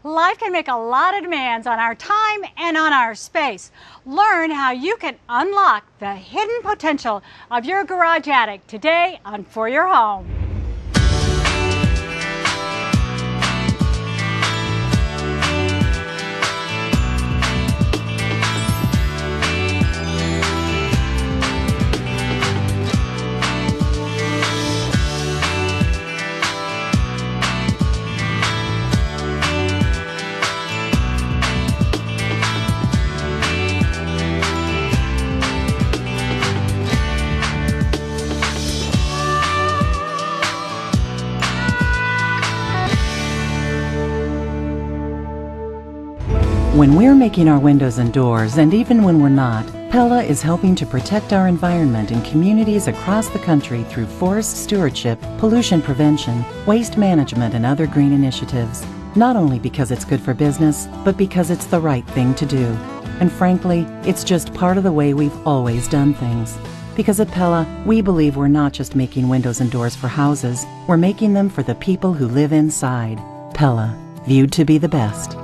Life can make a lot of demands on our time and on our space. Learn how you can unlock the hidden potential of your garage attic today on For Your Home. When we're making our windows and doors, and even when we're not, Pella is helping to protect our environment in communities across the country through forest stewardship, pollution prevention, waste management, and other green initiatives. Not only because it's good for business, but because it's the right thing to do. And frankly, it's just part of the way we've always done things. Because at Pella, we believe we're not just making windows and doors for houses, we're making them for the people who live inside. Pella, viewed to be the best.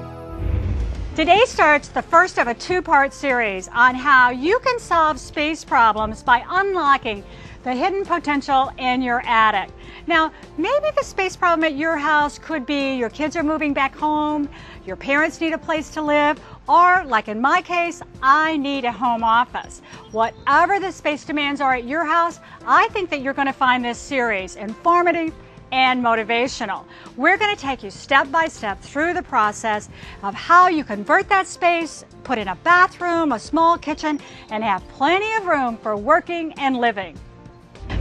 Today starts the first of a two-part series on how you can solve space problems by unlocking the hidden potential in your attic. Now, maybe the space problem at your house could be your kids are moving back home, your parents need a place to live, or like in my case, I need a home office. Whatever the space demands are at your house, I think that you're going to find this series informative and motivational. We're going to take you step by step through the process of how you convert that space, put in a bathroom, a small kitchen, and have plenty of room for working and living.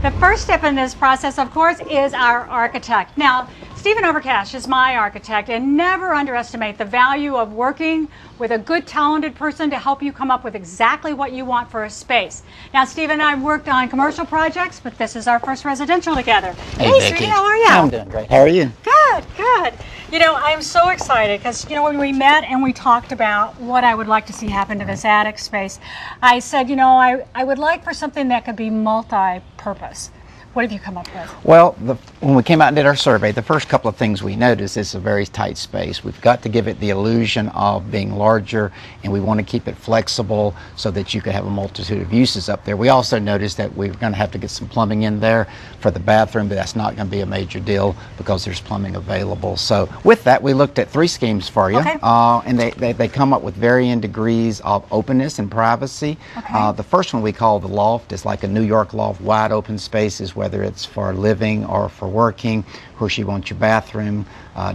The first step in this process, of course, is our architect. Now, Stephen Overcash is my architect, and never underestimate the value of working with a good, talented person to help you come up with exactly what you want for a space. Now, Stephen and I worked on commercial projects, but this is our first residential together. Hey Vicki. Stephen, how are you? I'm doing great. How are you? Good, good. You know, I'm so excited because, you know, when we met and we talked about what I would like to see happen to this attic space, I said, you know, I would like for something that could be multi-purpose. What have you come up with? Well, when we came out and did our survey, the first couple of things we noticed is a very tight space. We've got to give it the illusion of being larger, and we want to keep it flexible so that you could have a multitude of uses up there. We also noticed that we're going to have to get some plumbing in there for the bathroom, but that's not going to be a major deal because there's plumbing available. So with that, we looked at 3 schemes for you, okay. And they come up with varying degrees of openness and privacy. Okay. The first one we call the loft is like a New York loft, wide open spaces, whether it's for living or for working. Of course, you want your bathroom,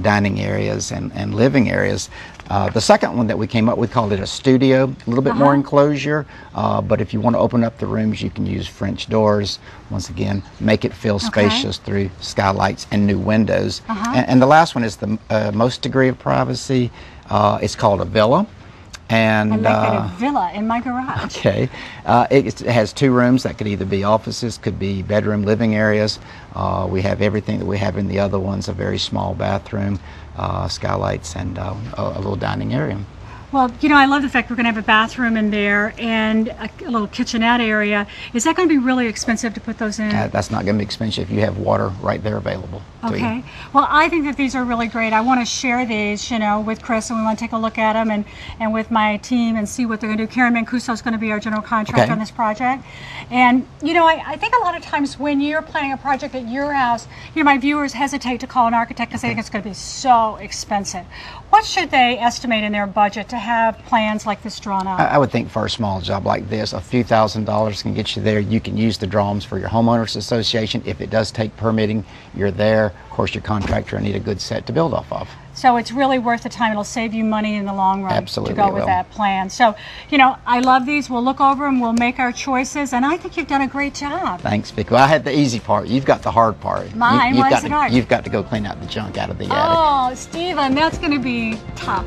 dining areas, and living areas. The second one that we came up with, called it a studio, a little bit more enclosure, but if you want to open up the rooms, you can use French doors. Once again, make it feel spacious through skylights and new windows. And the last one is the most degree of privacy. It's called a villa. And I'm making a villa in my garage. Okay. It has 2 rooms that could either be offices, could be bedroom, living areas. We have everything that we have in the other ones, a very small bathroom, skylights, and a little dining area. Well, you know, I love the fact we're going to have a bathroom in there and a little kitchenette area. Is that going to be really expensive to put those in? That's not going to be expensive. You have water right there available to you. Okay. Well, I think that these are really great. I want to share these, you know, with Chris, and we want to take a look at them and with my team and see what they're going to do. Karen Mancuso is going to be our general contractor on this project. And, you know, I think a lot of times when you're planning a project at your house, you know, my viewers hesitate to call an architect because they think it's going to be so expensive. What should they estimate in their budget to have plans like this drawn up? I would think for a small job like this, a few $1,000s can get you there. You can use the drawings for your homeowners association. If it does take permitting, you're there. Of course, your contractor will need a good set to build off of. So it's really worth the time. It'll save you money in the long run Absolutely to go with that plan. So, you know, I love these. We'll look over them. We'll make our choices. And I think you've done a great job. Thanks, Vicki. Well, I had the easy part. You've got the hard part. Mine? Why is it hard? You've got to go clean out the junk out of the attic. Oh, Stephen, that's going to be tough.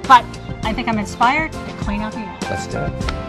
But I think I'm inspired to clean out the attic. Let's do it.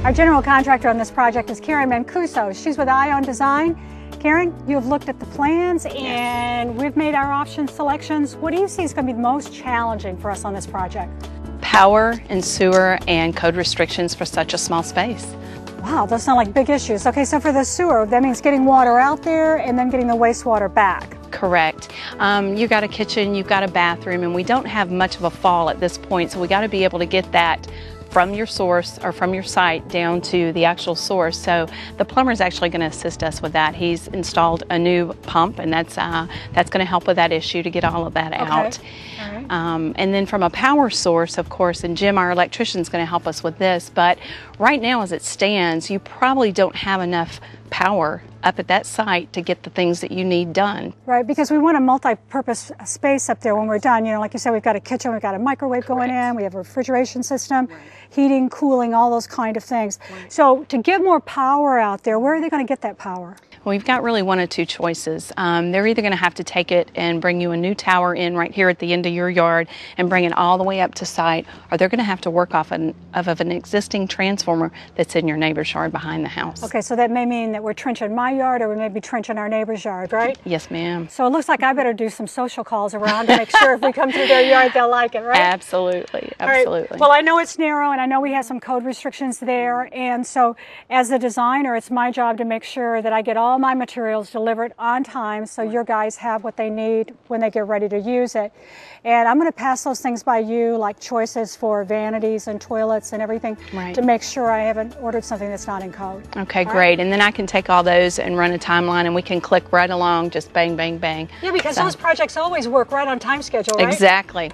Our general contractor on this project is Karen Mancuso. She's with Ion Design. Karen, you have looked at the plans and we've made our option selections. What do you see is going to be the most challenging for us on this project? Power and sewer and code restrictions for such a small space. Wow, those sound like big issues. Okay, so for the sewer, that means getting water out there and then getting the wastewater back. Correct. You've got a kitchen, you've got a bathroom, and we don't have much of a fall at this point, so we got to be able to get that from your source or from your site down to the actual source. So the plumber is actually going to assist us with that. He's installed a new pump, and that's going to help with that issue to get all of that out. All right. And then from a power source, of course, and Jim, our electrician, is going to help us with this. But right now, as it stands, you probably don't have enough power up at that site to get the things that you need done. Right, because we want a multi-purpose space up there when we're done. You know, like you said, we've got a kitchen, we've got a microwave going in, we have a refrigeration system, heating, cooling, all those kind of things. So to get more power out there, where are they going to get that power? Well, we've got really one of two choices. They're either going to have to take it and bring you a new tower in right here at the end of your yard and bring it all the way up to site, or they're going to have to work off of an existing transformer that's in your neighbor's yard behind the house. Okay, so that may mean that we're trenching my yard or we may be trenching our neighbor's yard, right? Yes, ma'am. So it looks like I better do some social calls around to make sure if we come through their yard, they'll like it, right? Absolutely, absolutely. Right. Well, I know it's narrow and I know we have some code restrictions there, and so as a designer, it's my job to make sure that I get all my materials delivered on time so your guys have what they need when they get ready to use it. And I'm going to pass those things by you, like choices for vanities and toilets and everything, to make sure I haven't ordered something that's not in code. Okay, great. And then I can take all those and run a timeline and we can click right along, just bang, bang, bang. Yeah, because those projects always work right on time schedule, right? Exactly.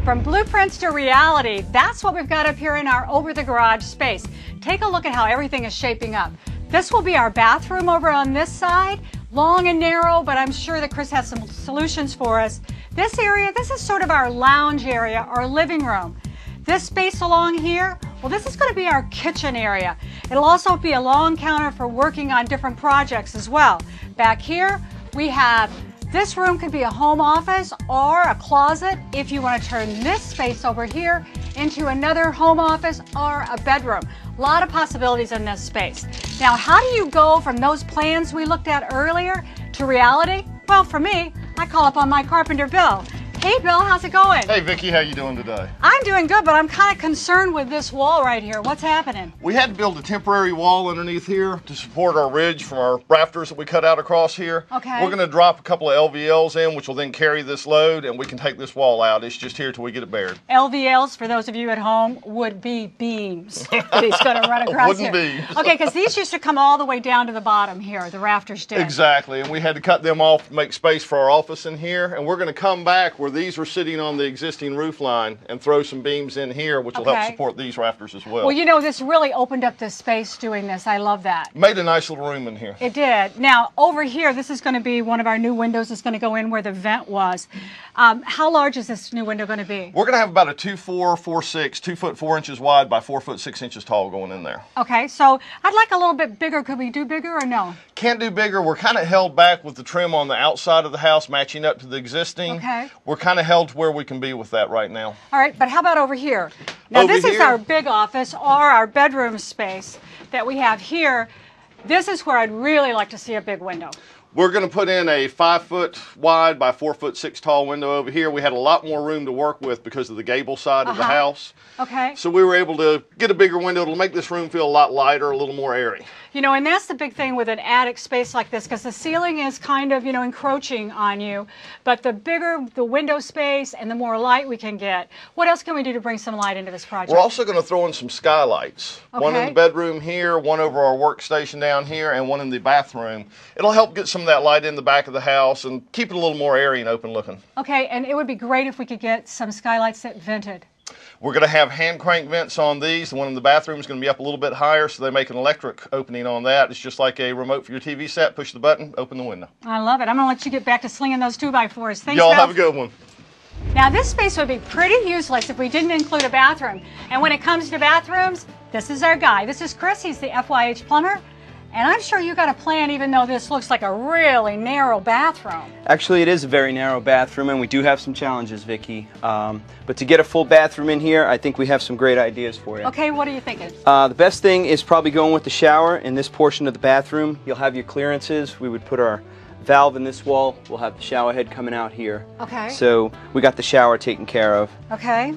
From blueprints to reality, that's what we've got up here in our over the garage space. Take a look at how everything is shaping up. This will be our bathroom over on this side, long and narrow, but I'm sure that Chris has some solutions for us. This area, this is sort of our lounge area, our living room. This space along here, well, this is going to be our kitchen area. It'll also be a long counter for working on different projects as well. Back here, we have this room could be a home office or a closet if you want to turn this space over here into another home office or a bedroom. A lot of possibilities in this space. Now, how do you go from those plans we looked at earlier to reality? Well, for me, I call up on my carpenter, Bill. Hey, Bill, how's it going? Hey, Vicki, how you doing today? I'm doing good, but I'm kind of concerned with this wall right here. What's happening? We had to build a temporary wall underneath here to support our ridge from our rafters that we cut out across here. Okay. We're going to drop a couple of LVLs in, which will then carry this load, and we can take this wall out. It's just here till we get it bared. LVLs, for those of you at home, would be beams that he's going to run across Wooden here. beams. Okay, because these used to come all the way down to the bottom here, the rafters did. Exactly, and we had to cut them off to make space for our office in here, and we're going to come back where these are sitting on the existing roof line and throw some beams in here, which will help support these rafters as well. Well, you know, this really opened up the space doing this. I love that. Made a nice little room in here. It did. Now, over here, this is going to be one of our new windows that's going to go in where the vent was. How large is this new window going to be? We're going to have about a 2'4", 4'6", 2 foot 4 inches wide by 4 foot 6 inches tall going in there. Okay, so I'd like a little bit bigger. Could we do bigger or no? Can't do bigger. We're kind of held back with the trim on the outside of the house matching up to the existing. Okay. We're kind of held to where we can be with that right now. All right, but how about over here? Now, Over this is here? our big office or our bedroom space that we have here. This is where I'd really like to see a big window. We're going to put in a 5 foot wide by 4 foot 6 tall window over here. We had a lot more room to work with because of the gable side of the house. Okay. So we were able to get a bigger window. It'll make this room feel a lot lighter, a little more airy. You know, and that's the big thing with an attic space like this, because the ceiling is kind of, you know, encroaching on you. But the bigger the window space and the more light we can get. What else can we do to bring some light into this project? We're also going to throw in some skylights. One in Okay. the bedroom here, one over our workstation down here, and one in the bathroom. It'll help get some of that light in the back of the house and keep it a little more airy and open looking. Okay, and it would be great if we could get some skylights that vented. We're going to have hand crank vents on these. The one in the bathroom is going to be up a little bit higher, so they make an electric opening on that. It's just like a remote for your TV set. Push the button, open the window. I love it. I'm going to let you get back to slinging those 2x4s. Thanks, Y'all Bill. have a good one. Now, this space would be pretty useless if we didn't include a bathroom. And when it comes to bathrooms, this is our guy. This is Chris. He's the FYH plumber. And I'm sure you got a plan, even though this looks like a really narrow bathroom. Actually, it is a very narrow bathroom, and we do have some challenges, Vicki. But to get a full bathroom in here, I think we have some great ideas for you. Okay, what are you thinking? The best thing is probably going with the shower in this portion of the bathroom. You'll have your clearances. We would put our valve in this wall. We'll have the shower head coming out here. Okay. So we got the shower taken care of. Okay.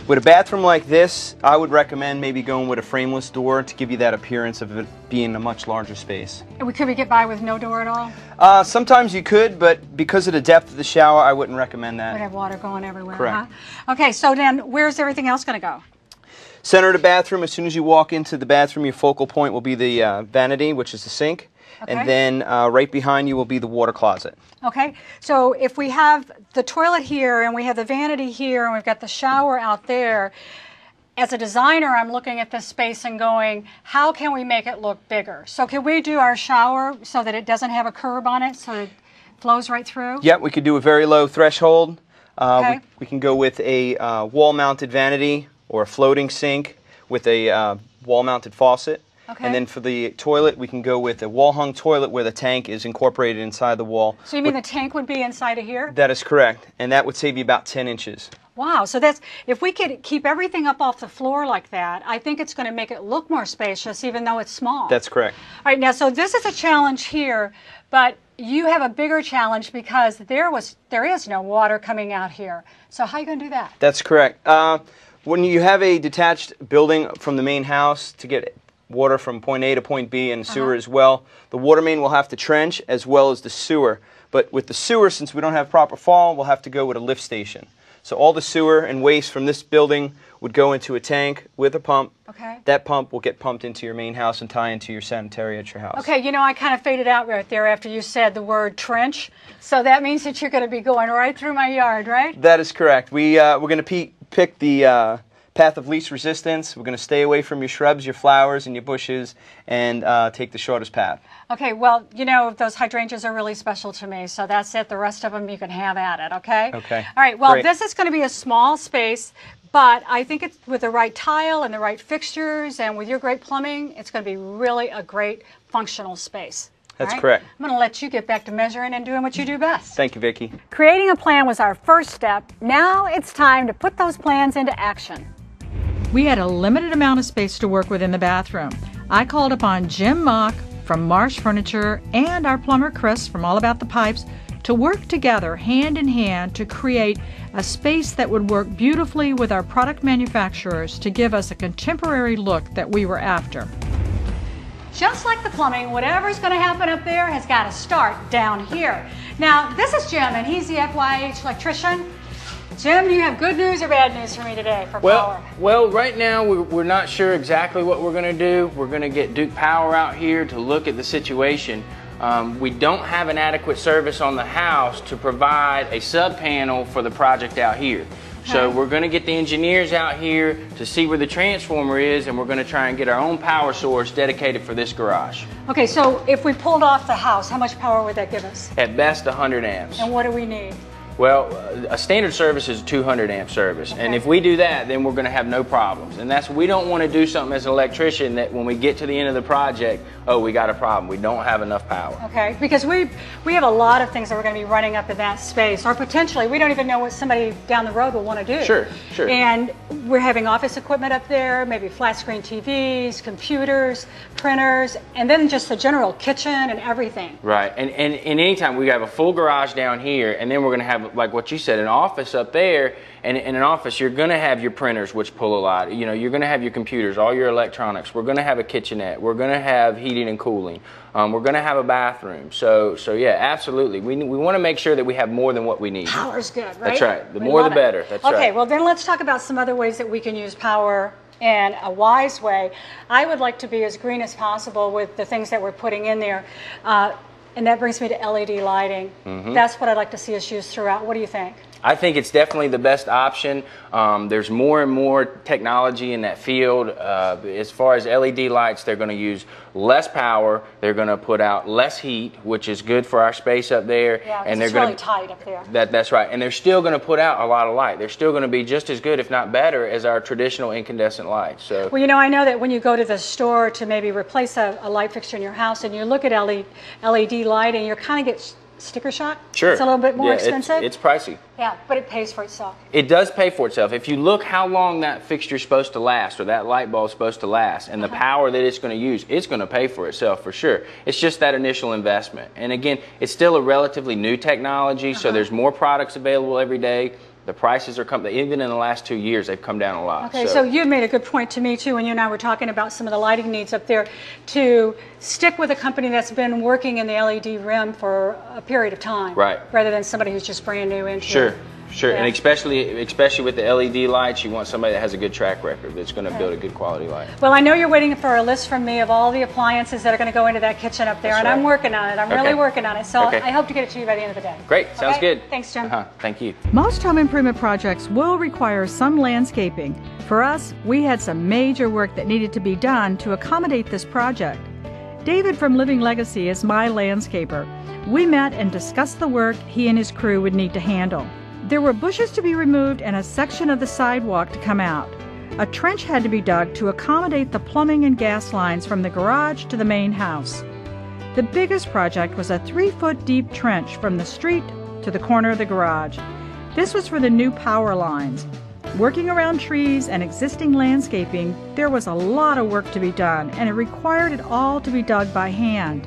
With a bathroom like this, I would recommend maybe going with a frameless door to give you that appearance of it being a much larger space. And could we get by with no door at all? Sometimes you could, but because of the depth of the shower, I wouldn't recommend that. We'd have water going everywhere. Correct. Huh? Okay, so then where's everything else going to go? Center of the bathroom, as soon as you walk into the bathroom, your focal point will be the vanity, which is the sink. Okay. And then right behind you will be the water closet. Okay, so if we have the toilet here and we have the vanity here and we've got the shower out there, as a designer, I'm looking at this space and going, how can we make it look bigger? So can we do our shower so that it doesn't have a curb on it, so it flows right through? Yep, we could do a very low threshold. Okay. We can go with a wall-mounted vanity or a floating sink with a wall-mounted faucet. Okay. And then for the toilet, we can go with a wall-hung toilet where the tank is incorporated inside the wall. So you mean the tank would be inside of here? That is correct, and that would save you about 10 inches. Wow, so that's, if we could keep everything up off the floor like that, I think it's going to make it look more spacious even though it's small. That's correct. All right, now so this is a challenge here, but you have a bigger challenge because there is no water coming out here. So how are you going to do that? That's correct. When you have a detached building from the main house to get water from point A to point B and sewer as well, the water main will have to trench as well as the sewer. But with the sewer, since we don't have proper fall, we'll have to go with a lift station. So all the sewer and waste from this building would go into a tank with a pump. Okay. That pump will get pumped into your main house and tie into your sanitary at your house. Okay, you know, I kind of faded out right there after you said the word trench. So that means that you're going to be going right through my yard, right? That is correct. We're going to pick the path of least resistance. We're going to stay away from your shrubs, your flowers, and your bushes, and take the shortest path. Okay, well, you know, those hydrangeas are really special to me, so that's it. The rest of them you can have at it, okay? Okay. All right, well, Great. This is going to be a small space, but I think it's with the right tile and the right fixtures and with your great plumbing, it's going to be really a great functional space. That's right? correct. I'm going to let you get back to measuring and doing what you do best. Thank you, Vicki. Creating a plan was our first step. Now it's time to put those plans into action. We had a limited amount of space to work with in the bathroom. I called upon Jim Mock from Marsh Furniture and our plumber Chris from All About the Pipes to work together hand in hand to create a space that would work beautifully with our product manufacturers to give us a contemporary look that we were after. Just like the plumbing, whatever's going to happen up there has got to start down here. Now, this is Jim, and he's the FYH electrician. Jim, do you have good news or bad news for me today for power? Well, right now we're not sure exactly what we're going to do. We're going to get Duke Power out here to look at the situation. We don't have an adequate service on the house to provide a sub panel for the project out here. So we're going to get the engineers out here to see where the transformer is, and we're going to try and get our own power source dedicated for this garage. Okay, so if we pulled off the house, how much power would that give us? At best 100 amps. And what do we need? Well, a standard service is a 200 amp service, and if we do that, then we're going to have no problems. And that's, we don't want to do something as an electrician that when we get to the end of the project, oh, we got a problem, we don't have enough power. Okay, because we have a lot of things that we're going to be running up in that space, or potentially we don't even know what somebody down the road will want to do. Sure, sure. And we're having office equipment up there, maybe flat screen TVs, computers, printers, and then just the general kitchen and everything. Right, and anytime we have a full garage down here, and then we're going to have, like what you said, an office up there, and in an office you're going to have your printers, which pull a lot. You know, you're going to have your computers, all your electronics. We're going to have a kitchenette. We're going to have heating and cooling. We're going to have a bathroom. So yeah, absolutely. We want to make sure that we have more than what we need. Power's good, right? That's right. The more the better. That's right. Okay, well then let's talk about some other ways that we can use power in a wise way. I would like to be as green as possible with the things that we're putting in there. And that brings me to LED lighting. That's what I'd like to see us use throughout. What do you think? I think it's definitely the best option. There's more and more technology in that field. As far as LED lights, they're going to use less power. They're going to put out less heat, which is good for our space up there. Yeah, and it's they're really going tight up there. That's right. And they're still going to put out a lot of light. They're still going to be just as good, if not better, as our traditional incandescent lights. So, well, you know, I know that when you go to the store to maybe replace a light fixture in your house and you look at LED lighting, you kind of get sticker shock. Sure. It's a little bit more expensive. It's pricey. Yeah, but it pays for itself. It does pay for itself. If you look how long that fixture's supposed to last, or that light bulb's supposed to last, and the power that it's going to use, it's going to pay for itself for sure. It's just that initial investment. And again, it's still a relatively new technology, so there's more products available every day. The prices are coming, even in the last 2 years, they've come down a lot. Okay, so you made a good point to me too when you and I were talking about some of the lighting needs up there, to stick with a company that's been working in the LED rim for a period of time. Right. Rather than somebody who's just brand new into Sure. it. Sure, Yeah. and especially with the LED lights, you want somebody that has a good track record, that's going to build a good quality light. Well, I know you're waiting for a list from me of all the appliances that are going to go into that kitchen up there, That's and right. I'm working on it. I'm really working on it, so Okay. I hope to get it to you by the end of the day. Great, sounds Okay? good. Thanks, Jim. Thank you. Most home improvement projects will require some landscaping. For us, we had some major work that needed to be done to accommodate this project. David from Living Legacy is my landscaper. We met and discussed the work he and his crew would need to handle. There were bushes to be removed and a section of the sidewalk to come out. A trench had to be dug to accommodate the plumbing and gas lines from the garage to the main house. The biggest project was a 3-foot deep trench from the street to the corner of the garage. This was for the new power lines. Working around trees and existing landscaping, there was a lot of work to be done, and it required it all to be dug by hand.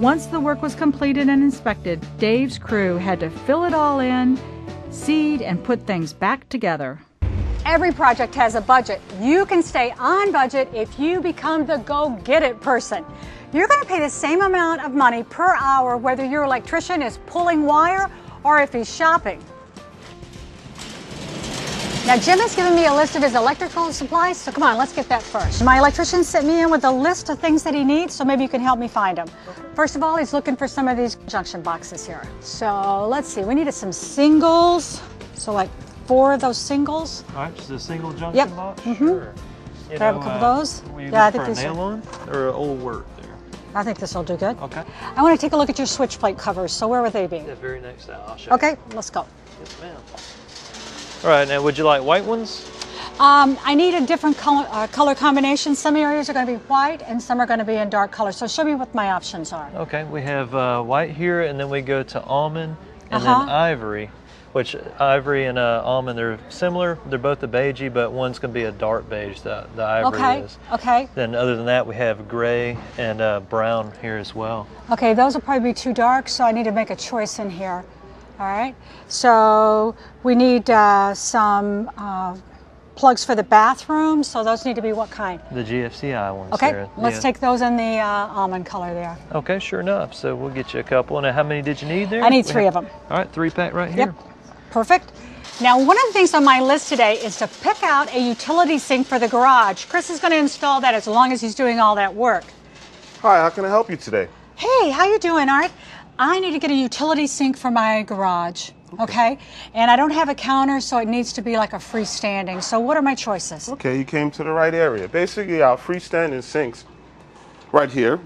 Once the work was completed and inspected, Dave's crew had to fill it all in, seed, and put things back together. Every project has a budget. You can stay on budget if you become the go-get-it person. You're going to pay the same amount of money per hour whether your electrician is pulling wire or if he's shopping. Now, Jim has given me a list of his electrical supplies, so come on, let's get that first. My electrician sent me in with a list of things that he needs, so maybe you can help me find them. First of all, he's looking for some of these junction boxes here. So let's see, we needed some singles, so like 4 of those singles. All right, just a single junction box? Mm-hmm. Sure. You Grab a couple of those. Yeah, I think for a nail-on or an old work there? I think this will do good. Okay. I want to take a look at your switch plate covers, so where would they be? Yeah, very next to I'll show Okay, you. let's go. Yes, ma'am. All right, now would you like white ones? I need a different color combination. Some areas are going to be white and some are going to be in dark color. So show me what my options are. Okay, we have white here, and then we go to almond, and then ivory, which ivory and almond, they're similar. They're both a beigey, but one's going to be a dark beige, the ivory is. Okay. Then other than that, we have gray and brown here as well. Okay, those will probably be too dark, so I need to make a choice in here. All right, so we need some plugs for the bathroom, so those need to be what kind? The GFCI ones. Okay, there. let's take those in the almond color there. Okay, sure enough. So we'll get you a couple. And how many did you need there? I need 3 of them. All right, 3-pack right here. Yep, perfect. Now, one of the things on my list today is to pick out a utility sink for the garage. Chris is going to install that as long as he's doing all that work. Hi, how can I help you today? Hey, how you doing, Art? I need to get a utility sink for my garage, okay? And I don't have a counter, so it needs to be like a freestanding. So what are my choices? Okay, you came to the right area. Basically, our freestanding sinks right here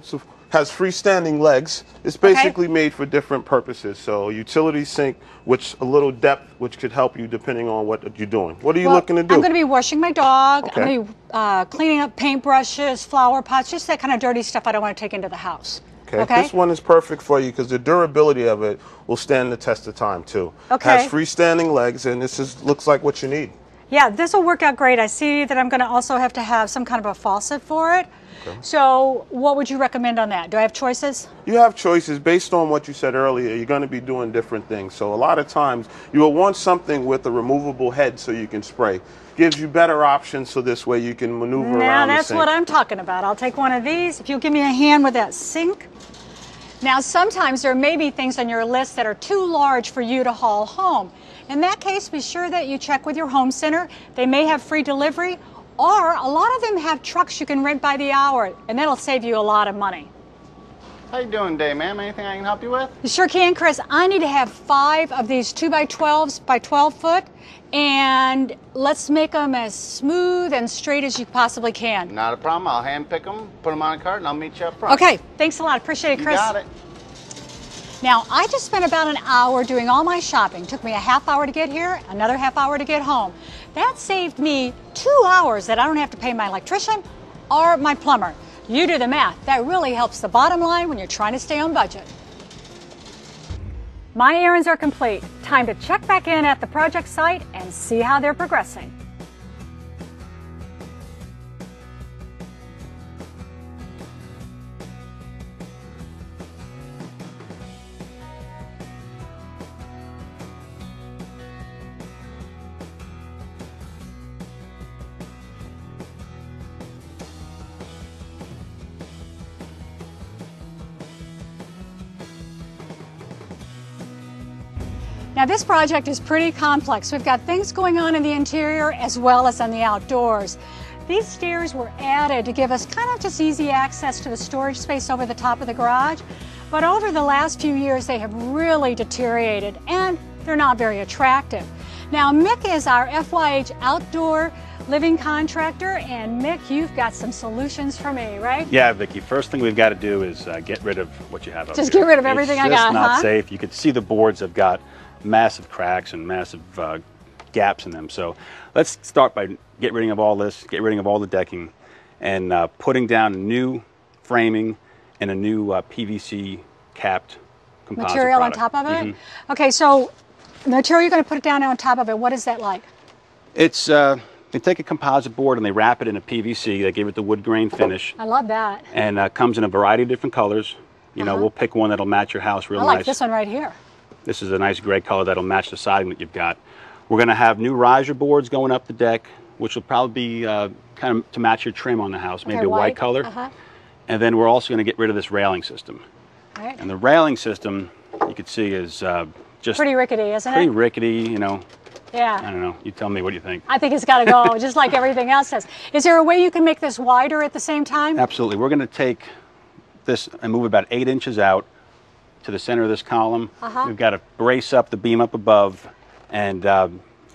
has freestanding legs. It's basically made for different purposes. So utility sink, which a little depth, which could help you depending on what you're doing. What are you looking to do? I'm going to be washing my dog. Okay. I'm going to be cleaning up paintbrushes, flower pots, just that kind of dirty stuff I don't want to take into the house. Okay. This one is perfect for you because the durability of it will stand the test of time too. Okay. Has freestanding legs, and this looks like what you need. Yeah, this will work out great. I see that I'm going to also have to have some kind of a faucet for it. Okay. So what would you recommend on that? Do I have choices? You have choices based on what you said earlier. You're going to be doing different things. So a lot of times you will want something with a removable head so you can spray. Gives you better options so this way you can maneuver around the sink. Now that's what I'm talking about. I'll take one of these. If you'll give me a hand with that sink. Now sometimes there may be things on your list that are too large for you to haul home. In that case, be sure that you check with your home center. They may have free delivery, or a lot of them have trucks you can rent by the hour, and that'll save you a lot of money. How you doing today, ma'am? Anything I can help you with? You sure can, Chris. I need to have 5 of these 2x12s by 12 foot, and let's make them as smooth and straight as you possibly can. Not a problem. I'll hand pick them, put them on a cart, and I'll meet you up front. Okay, thanks a lot. Appreciate it, Chris. You got it. Now, I just spent about an hour doing all my shopping. Took me a half hour to get here, another half hour to get home. That saved me 2 hours that I don't have to pay my electrician or my plumber. You do the math. That really helps the bottom line when you're trying to stay on budget. My errands are complete. Time to check back in at the project site and see how they're progressing. Now this project is pretty complex. We've got things going on in the interior as well as on the outdoors. These stairs were added to give us kind of just easy access to the storage space over the top of the garage. But over the last few years they have really deteriorated and they're not very attractive. Now Mick is our FYH outdoor living contractor, and Mick, you've got some solutions for me, right? Yeah, Vicki. First thing we've got to do is get rid of what you have up Just here. get rid of everything I got, It's just not huh? safe. You can see the boards have got massive cracks and massive gaps in them. So let's start by getting rid of all this, get rid of all the decking, and putting down new framing and a new PVC capped composite Material product. on top of it? Okay, so the material you're going to put it down on top of it, what is that like? It's they take a composite board and they wrap it in a PVC. They give it the wood grain finish. I love that. And comes in a variety of different colors. You know, we'll pick one that'll match your house real I nice. like this one right here. This is a nice gray color that'll match the siding that you've got. We're going to have new riser boards going up the deck, which will probably be kind of to match your trim on the house, maybe a white color. And then we're also going to get rid of this railing system. Right. And the railing system, you can see, is just pretty rickety, isn't it? pretty rickety, you know. Yeah. I don't know. You tell me, what do you think? I think it's got to go, just like everything else has. Is there a way you can make this wider at the same time? Absolutely. We're going to take this and move about 8 inches out to the center of this column. We've got to brace up the beam up above, and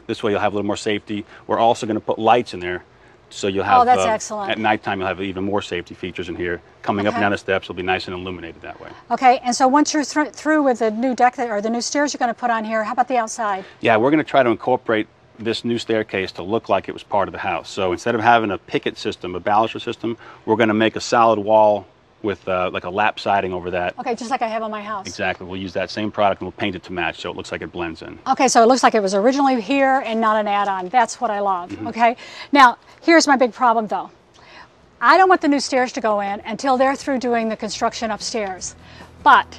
this way you'll have a little more safety. We're also going to put lights in there, so you'll have, that's excellent. at nighttime you'll have even more safety features in here. Coming up and down the steps will be nice and illuminated that way. Okay, and so once you're through with the new deck or the new stairs you're going to put on here, how about the outside? Yeah, we're going to try to incorporate this new staircase to look like it was part of the house. So instead of having a picket system, a baluster system, we're going to make a solid wall with like a lap siding over that. Okay, just like I have on my house. Exactly. We'll use that same product and we'll paint it to match so it looks like it blends in. Okay, so it looks like it was originally here and not an add-on. That's what I love, okay? Now, here's my big problem though. I don't want the new stairs to go in until they're through doing the construction upstairs. But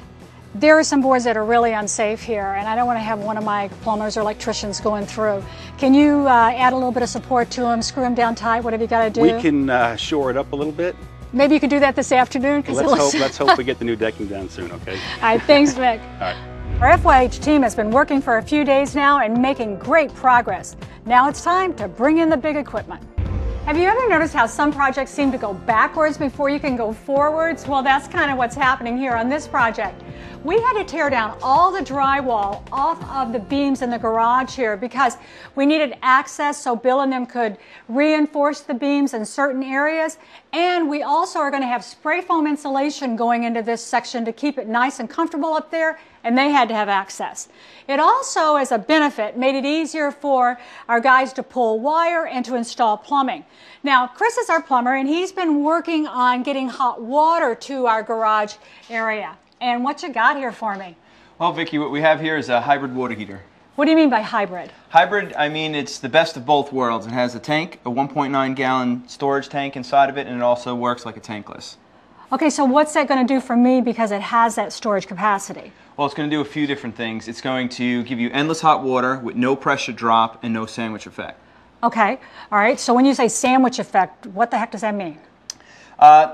there are some boards that are really unsafe here, and I don't want to have one of my plumbers or electricians going through. Can you add a little bit of support to them, screw them down tight, whatever you got to do? We can shore it up a little bit. Maybe you could do that this afternoon. Let's hope we get the new decking down soon, okay? All right, thanks, Mick. All right. Our FYH team has been working for a few days now and making great progress. Now it's time to bring in the big equipment. Have you ever noticed how some projects seem to go backwards before you can go forwards? Well, that's kind of what's happening here on this project. We had to tear down all the drywall off of the beams in the garage here because we needed access so Bill and them could reinforce the beams in certain areas. And we also are going to have spray foam insulation going into this section to keep it nice and comfortable up there, and they had to have access. It also, as a benefit, made it easier for our guys to pull wire and to install plumbing. Now, Chris is our plumber, and he's been working on getting hot water to our garage area. And what you got here for me? Well, Vicki, what we have here is a hybrid water heater. What do you mean by hybrid? Hybrid, I mean it's the best of both worlds. It has a tank, a 1.9 gallon storage tank inside of it, and it also works like a tankless. Okay, so what's that going to do for me because it has that storage capacity? Well, it's going to do a few different things. It's going to give you endless hot water with no pressure drop and no sandwich effect. Okay, all right, so when you say sandwich effect, what the heck does that mean?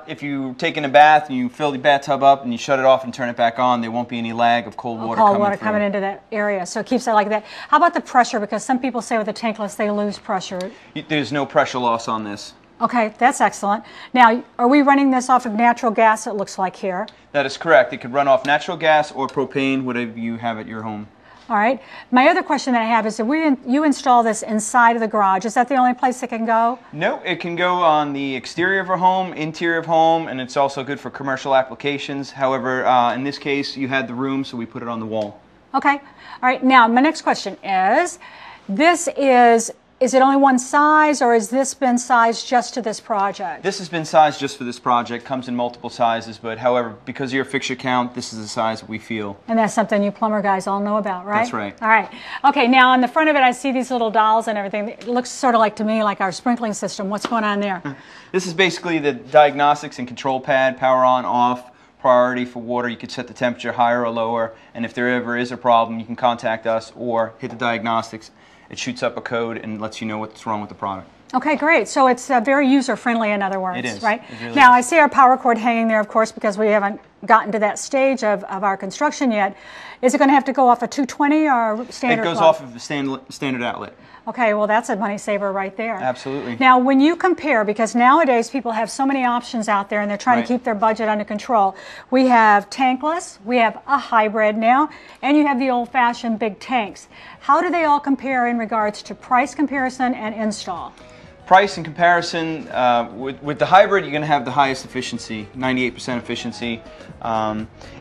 If you're taking a bath and you fill the bathtub up and you shut it off and turn it back on, there won't be any lag of cold water coming into that area, so it keeps it like that. How about the pressure? Because some people say with the tankless they lose pressure. There's no pressure loss on this. Okay, that's excellent. Now, are we running this off of natural gas, it looks like here? That is correct. It could run off natural gas or propane, whatever you have at your home. All right. My other question that I have is, you install this inside of the garage. Is that the only place it can go? No, it can go on the exterior of a home, interior of home, and it's also good for commercial applications. However, in this case, you had the room, so we put it on the wall. Okay. All right. Now, my next question is, is it only one size, or has this been sized just to this project? This has been sized just for this project. Comes in multiple sizes, but however, because of your fixture count, this is the size that we feel. And that's something you plumber guys all know about, right? That's right. All right. Okay, now on the front of it, I see these little dolls and everything. It looks sort of like, to me, like our sprinkling system. What's going on there? This is basically the diagnostics and control pad, power on, off, priority for water. You could set the temperature higher or lower, and if there ever is a problem, you can contact us or hit the diagnostics. It shoots up a code and lets you know what's wrong with the product. Okay, great. So it's very user-friendly, in other words, it is. right? It really now, is. I see our power cord hanging there, of course, because we haven't gotten to that stage of our construction yet. Is it going to have to go off a 220 or standard? It goes plug? off of the standard outlet. Okay, well, that's a money saver right there. Absolutely. Now, when you compare, because nowadays people have so many options out there and they're trying to keep their budget under control. We have tankless, we have a hybrid now, and you have the old-fashioned big tanks. How do they all compare in regards to price comparison and install? Price and comparison, with the hybrid, you're going to have the highest efficiency, 98% efficiency.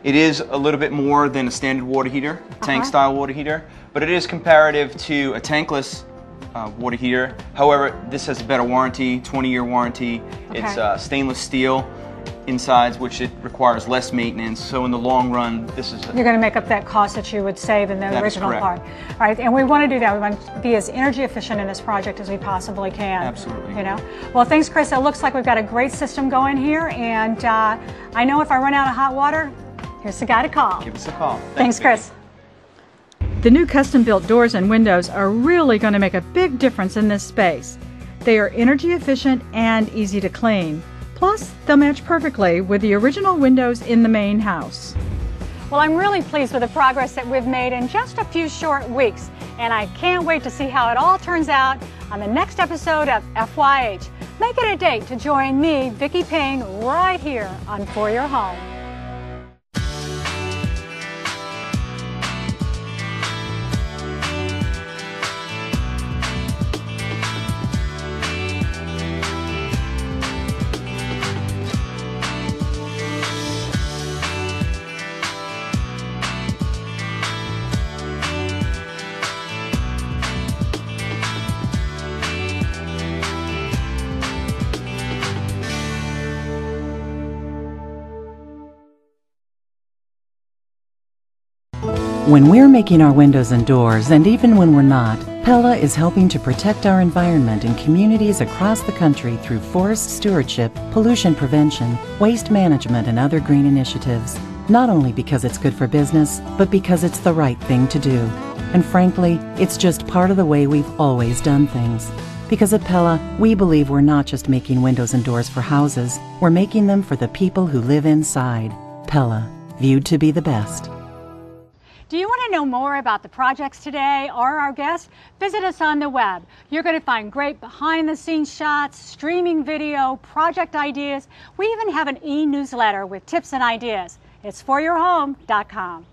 It is a little bit more than a standard water heater, tank-style water heater, but it is comparative to a tankless water heater. However, this has a better warranty, 20-year warranty. Okay. It's stainless steel insides, which it requires less maintenance. So in the long run, this is... You're going to make up that cost that you would save in the original part. All right, and we want to do that. We want to be as energy efficient in this project as we possibly can. Absolutely. You know. Well, thanks, Chris. It looks like we've got a great system going here, and I know if I run out of hot water, here's the guy to call. Give us a call. Thanks, Chris. The new custom-built doors and windows are really going to make a big difference in this space. They are energy efficient and easy to clean. Plus, they'll match perfectly with the original windows in the main house. Well, I'm really pleased with the progress that we've made in just a few short weeks, and I can't wait to see how it all turns out on the next episode of FYH. Make it a date to join me, Vicki Payne, right here on For Your Home. When we're making our windows and doors, and even when we're not, Pella is helping to protect our environment in communities across the country through forest stewardship, pollution prevention, waste management, and other green initiatives. Not only because it's good for business, but because it's the right thing to do. And frankly, it's just part of the way we've always done things. Because at Pella, we believe we're not just making windows and doors for houses, we're making them for the people who live inside. Pella, viewed to be the best. Do you want to know more about the projects today or our guests? Visit us on the web. You're going to find great behind-the-scenes shots, streaming video, project ideas. We even have an e-newsletter with tips and ideas. It's foryourhome.com.